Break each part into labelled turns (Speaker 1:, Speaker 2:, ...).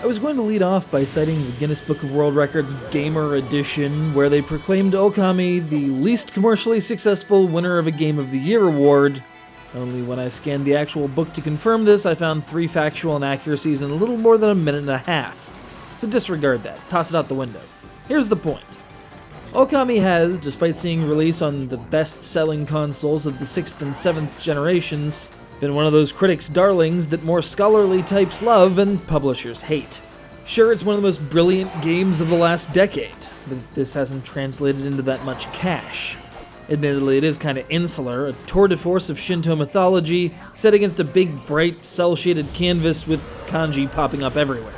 Speaker 1: was going to lead off by citing the Guinness Book of World Records Gamer Edition, where they proclaimed Okami the least commercially successful winner of a Game of the Year award. Only when I scanned the actual book to confirm this, I found 3 factual inaccuracies in a little more than a minute and a half. So disregard that, toss it out the window. Here's the point. Okami has, despite seeing release on the best-selling consoles of the 6th and 7th generations, been one of those critics' darlings that more scholarly types love and publishers hate. Sure, it's one of the most brilliant games of the last decade, but this hasn't translated into that much cash. Admittedly, it is kinda insular, a tour de force of Shinto mythology set against a big, bright, cel-shaded canvas with kanji popping up everywhere.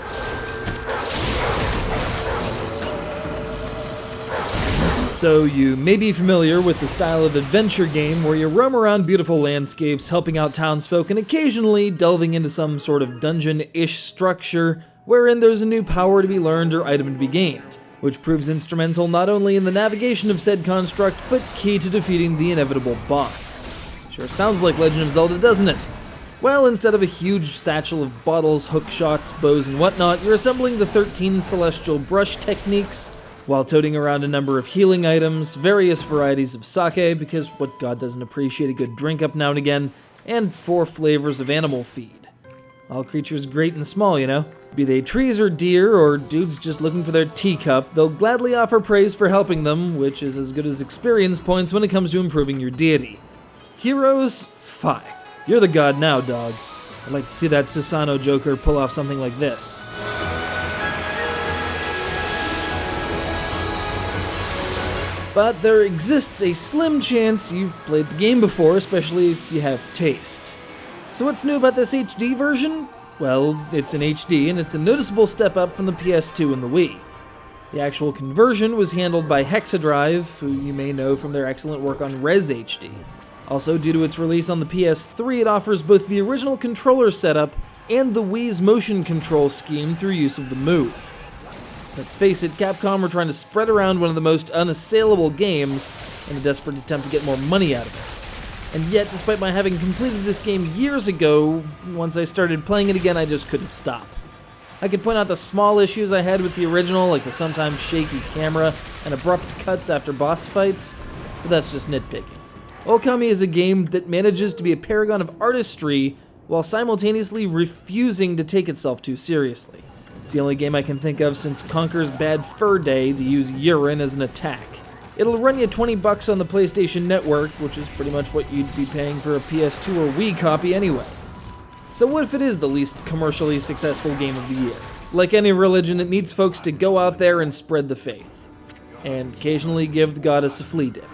Speaker 1: So you may be familiar with the style of adventure game where you roam around beautiful landscapes, helping out townsfolk, and occasionally delving into some sort of dungeon-ish structure wherein there's a new power to be learned or item to be gained, which proves instrumental not only in the navigation of said construct, but key to defeating the inevitable boss. Sure sounds like Legend of Zelda, doesn't it? Well, instead of a huge satchel of bottles, hookshots, bows, and whatnot, you're assembling the 13 celestial brush techniques, while toting around a number of healing items, various varieties of sake, because what god doesn't appreciate a good drink up now and again, and 4 flavors of animal feed. All creatures great and small, you know? Be they trees or deer, or dudes just looking for their teacup, they'll gladly offer praise for helping them, which is as good as experience points when it comes to improving your deity. Heroes? Fine. You're the god now, dog. I'd like to see that Susanoo Joker pull off something like this. But there exists a slim chance you've played the game before, especially if you have taste. So what's new about this HD version? Well, it's in HD, and it's a noticeable step up from the PS2 and the Wii. The actual conversion was handled by Hexadrive, who you may know from their excellent work on Res HD. Also, due to its release on the PS3, it offers both the original controller setup and the Wii's motion control scheme through use of the Move. Let's face it, Capcom were trying to spread around one of the most unassailable games in a desperate attempt to get more money out of it. And yet, despite my having completed this game years ago, once I started playing it again, I just couldn't stop. I could point out the small issues I had with the original, like the sometimes shaky camera and abrupt cuts after boss fights, but that's just nitpicking. Okami is a game that manages to be a paragon of artistry while simultaneously refusing to take itself too seriously. It's the only game I can think of since Conker's Bad Fur Day to use urine as an attack. It'll run you $20 on the PlayStation Network, which is pretty much what you'd be paying for a PS2 or Wii copy anyway. So what if it is the least commercially successful game of the year? Like any religion, it needs folks to go out there and spread the faith. And occasionally give the goddess a flea dip.